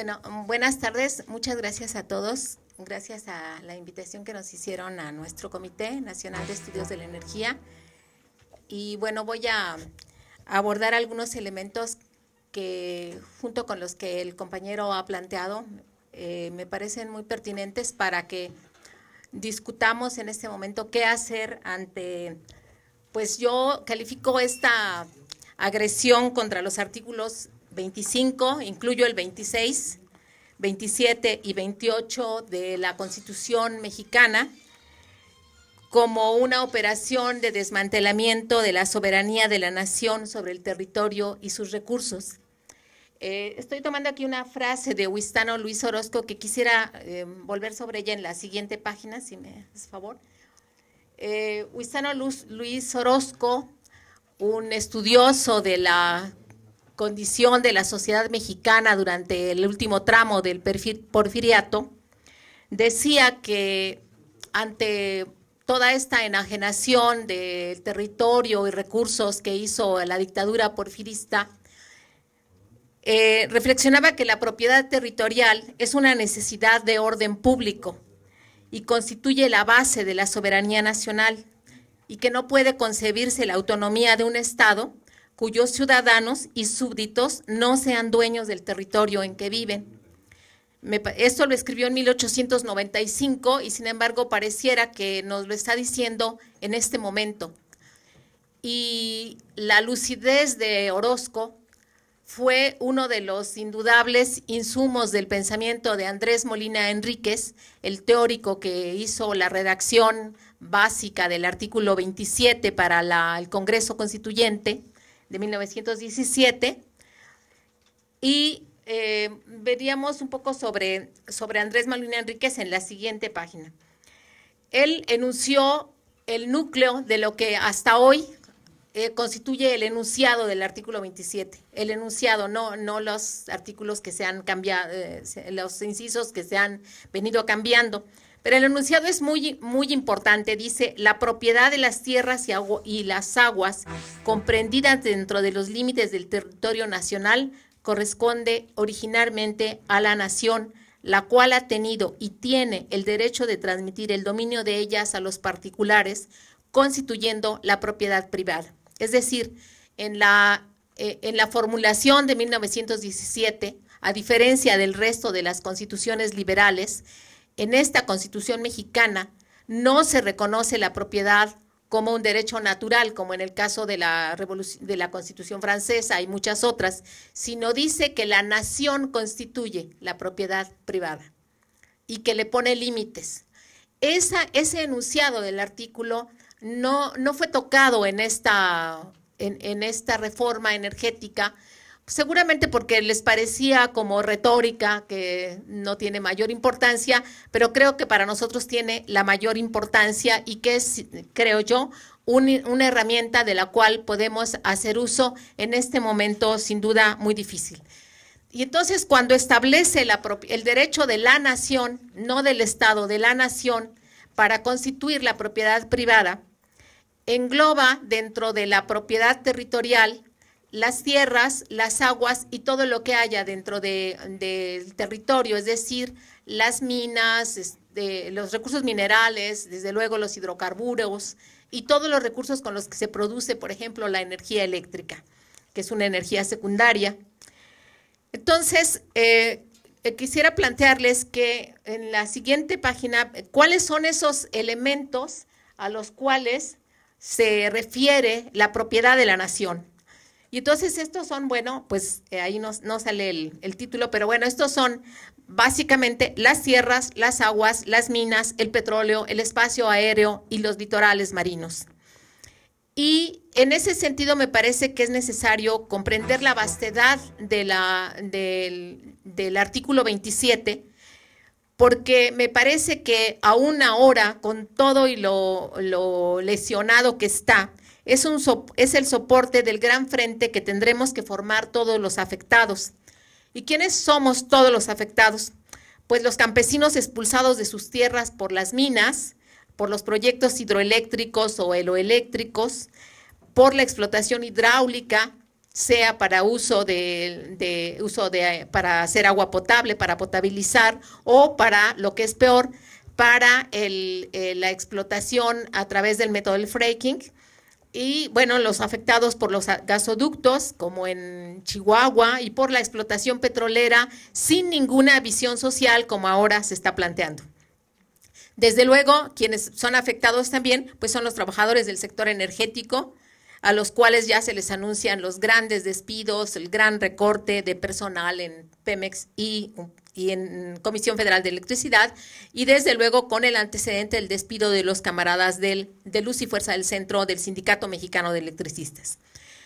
Bueno, buenas tardes. Muchas gracias a todos. Gracias a la invitación que nos hicieron a nuestro Comité Nacional de Estudios de la Energía. Y bueno, voy a abordar algunos elementos que, junto con los que el compañero ha planteado, me parecen muy pertinentes para que discutamos en este momento qué hacer ante, pues yo califico esta agresión contra los artículos 25, incluyo el 26, 27 y 28 de la Constitución mexicana, como una operación de desmantelamiento de la soberanía de la nación sobre el territorio y sus recursos. Estoy tomando aquí una frase de Huistano Luis Orozco que quisiera volver sobre ella en la siguiente página, si me haces favor. Huistano Luis Orozco, un estudioso de la condición de la sociedad mexicana durante el último tramo del porfiriato, decía que ante toda esta enajenación del territorio y recursos que hizo la dictadura porfirista, reflexionaba que la propiedad territorial es una necesidad de orden público y constituye la base de la soberanía nacional, y que no puede concebirse la autonomía de un Estado cuyos ciudadanos y súbditos no sean dueños del territorio en que viven. Esto lo escribió en 1895 y sin embargo pareciera que nos lo está diciendo en este momento. Y la lucidez de Orozco fue uno de los indudables insumos del pensamiento de Andrés Molina Enríquez, el teórico que hizo la redacción básica del artículo 27 para el Congreso Constituyente de 1917, y veríamos un poco sobre Andrés Molina Enríquez en la siguiente página. Él enunció el núcleo de lo que hasta hoy constituye el enunciado del artículo 27, el enunciado, no los artículos que se han cambiado, los incisos que se han venido cambiando, pero el enunciado es muy importante. Dice: la propiedad de las tierras y las aguas comprendidas dentro de los límites del territorio nacional corresponde originalmente a la nación, la cual ha tenido y tiene el derecho de transmitir el dominio de ellas a los particulares, constituyendo la propiedad privada. Es decir, en la formulación de 1917, a diferencia del resto de las constituciones liberales, en esta Constitución mexicana no se reconoce la propiedad como un derecho natural, como en el caso de la Constitución francesa y muchas otras, sino dice que la nación constituye la propiedad privada y que le pone límites. Ese enunciado del artículo no fue tocado en esta reforma energética, seguramente porque les parecía como retórica, que no tiene mayor importancia, pero creo que para nosotros tiene la mayor importancia y que es, creo yo, una herramienta de la cual podemos hacer uso en este momento sin duda muy difícil. Y entonces, cuando establece el derecho de la nación, no del Estado, de la nación, para constituir la propiedad privada, engloba dentro de la propiedad territorial las tierras, las aguas y todo lo que haya dentro del territorio, es decir, las minas, los recursos minerales, desde luego los hidrocarburos y todos los recursos con los que se produce, por ejemplo, la energía eléctrica, que es una energía secundaria. Entonces, quisiera plantearles que en la siguiente página, cuáles son esos elementos a los cuales se refiere la propiedad de la nación. Y entonces estos son, bueno, pues ahí no sale el título, pero bueno, estos son básicamente las tierras, las aguas, las minas, el petróleo, el espacio aéreo y los litorales marinos. Y en ese sentido me parece que es necesario comprender la vastedad del artículo 27, porque me parece que aún ahora, con todo y lo lesionado que está, es el soporte del gran frente que tendremos que formar todos los afectados. ¿Y quiénes somos todos los afectados? Pues los campesinos expulsados de sus tierras por las minas, por los proyectos hidroeléctricos o eloeléctricos, por la explotación hidráulica, sea para para hacer agua potable, para potabilizar, o para lo que es peor, para la explotación a través del método del fracking. Y bueno, los afectados por los gasoductos, como en Chihuahua, y por la explotación petrolera sin ninguna visión social, como ahora se está planteando. Desde luego, quienes son afectados también, pues son los trabajadores del sector energético, a los cuales ya se les anuncian los grandes despidos, el gran recorte de personal en Pemex y en Comisión Federal de Electricidad, y desde luego con el antecedente del despido de los camaradas de Luz y Fuerza del Centro del Sindicato Mexicano de Electricistas.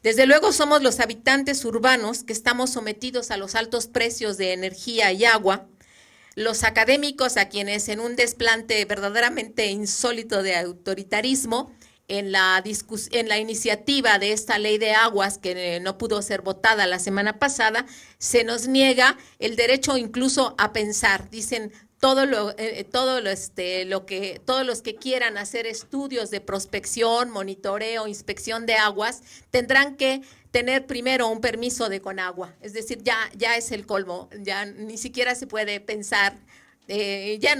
Desde luego somos los habitantes urbanos que estamos sometidos a los altos precios de energía y agua, los académicos a quienes en un desplante verdaderamente insólito de autoritarismo, en la iniciativa de esta ley de aguas que no pudo ser votada la semana pasada, se nos niega el derecho incluso a pensar. Dicen todos los que quieran hacer estudios de prospección, monitoreo, inspección de aguas, tendrán que tener primero un permiso de Conagua. Es decir, ya es el colmo, ya ni siquiera se puede pensar,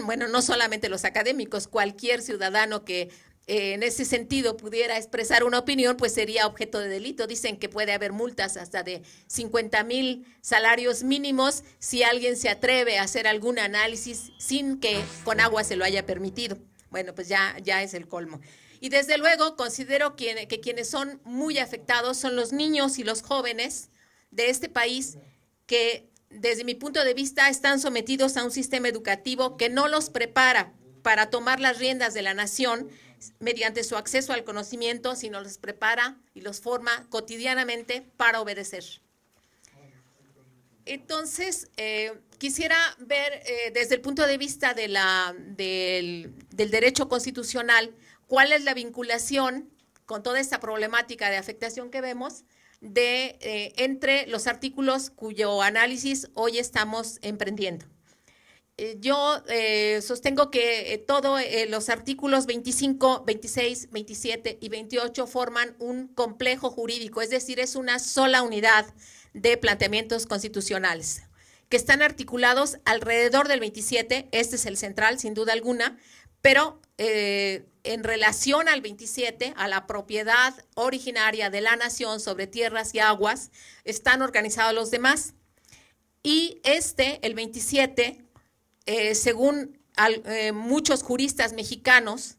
bueno, no solamente los académicos, cualquier ciudadano que en ese sentido pudiera expresar una opinión, pues sería objeto de delito. Dicen que puede haber multas hasta de 50,000 salarios mínimos si alguien se atreve a hacer algún análisis sin que Conagua se lo haya permitido. Bueno, pues ya es el colmo. Y desde luego considero que quienes son muy afectados son los niños y los jóvenes de este país que, desde mi punto de vista, están sometidos a un sistema educativo que no los prepara para tomar las riendas de la nación mediante su acceso al conocimiento, sino los prepara y los forma cotidianamente para obedecer. Entonces, quisiera ver desde el punto de vista del derecho constitucional cuál es la vinculación con toda esta problemática de afectación que vemos entre los artículos cuyo análisis hoy estamos emprendiendo. Yo sostengo que todos los artículos 25, 26, 27 y 28 forman un complejo jurídico, es decir, es una sola unidad de planteamientos constitucionales que están articulados alrededor del 27, este es el central sin duda alguna, pero en relación al 27, a la propiedad originaria de la nación sobre tierras y aguas, están organizados los demás. Y el 27, según muchos juristas mexicanos,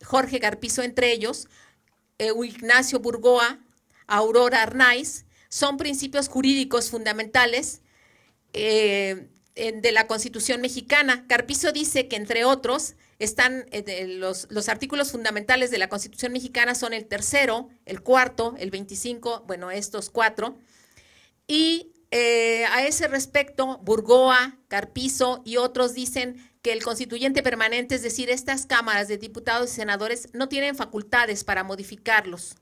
Jorge Carpizo entre ellos, Ignacio Burgoa, Aurora Arnaiz, son principios jurídicos fundamentales de la Constitución mexicana. Carpizo dice que, entre otros, están los artículos fundamentales de la Constitución mexicana son el 3º, el 4º, el 25, bueno, estos 4, y a ese respecto, Burgoa, Carpizo y otros dicen que el constituyente permanente, es decir, estas cámaras de diputados y senadores, no tienen facultades para modificarlos,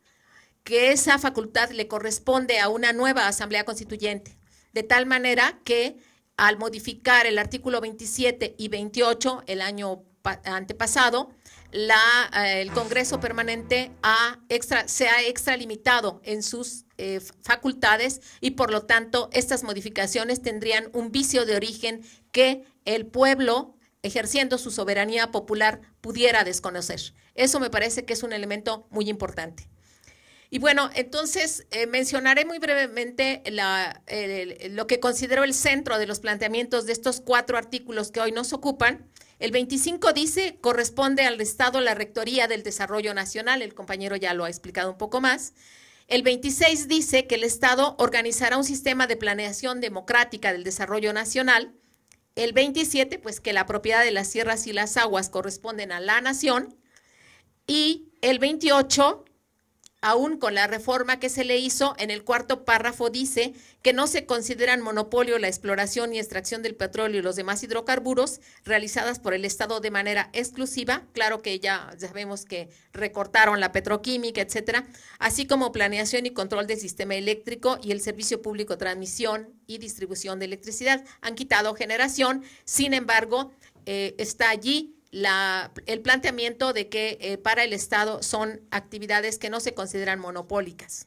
que esa facultad le corresponde a una nueva Asamblea Constituyente, de tal manera que al modificar el artículo 27 y 28 el año antepasado, el Congreso permanente se ha extralimitado en sus facultades y por lo tanto estas modificaciones tendrían un vicio de origen que el pueblo, ejerciendo su soberanía popular, pudiera desconocer. Eso me parece que es un elemento muy importante. Y bueno, entonces mencionaré muy brevemente lo que considero el centro de los planteamientos de estos 4 artículos que hoy nos ocupan. El 25 dice, corresponde al Estado la Rectoría del Desarrollo Nacional, el compañero ya lo ha explicado un poco más. El 26 dice que el Estado organizará un sistema de planeación democrática del desarrollo nacional. El 27, pues que la propiedad de las tierras y las aguas corresponden a la nación. Y el 28, aún con la reforma que se le hizo, en el 4º párrafo dice que no se consideran monopolio la exploración y extracción del petróleo y los demás hidrocarburos realizadas por el Estado de manera exclusiva. Claro que ya sabemos que recortaron la petroquímica, etcétera, así como planeación y control del sistema eléctrico y el servicio público de transmisión y distribución de electricidad. Han quitado generación, sin embargo, está allí el planteamiento de que para el Estado son actividades que no se consideran monopólicas.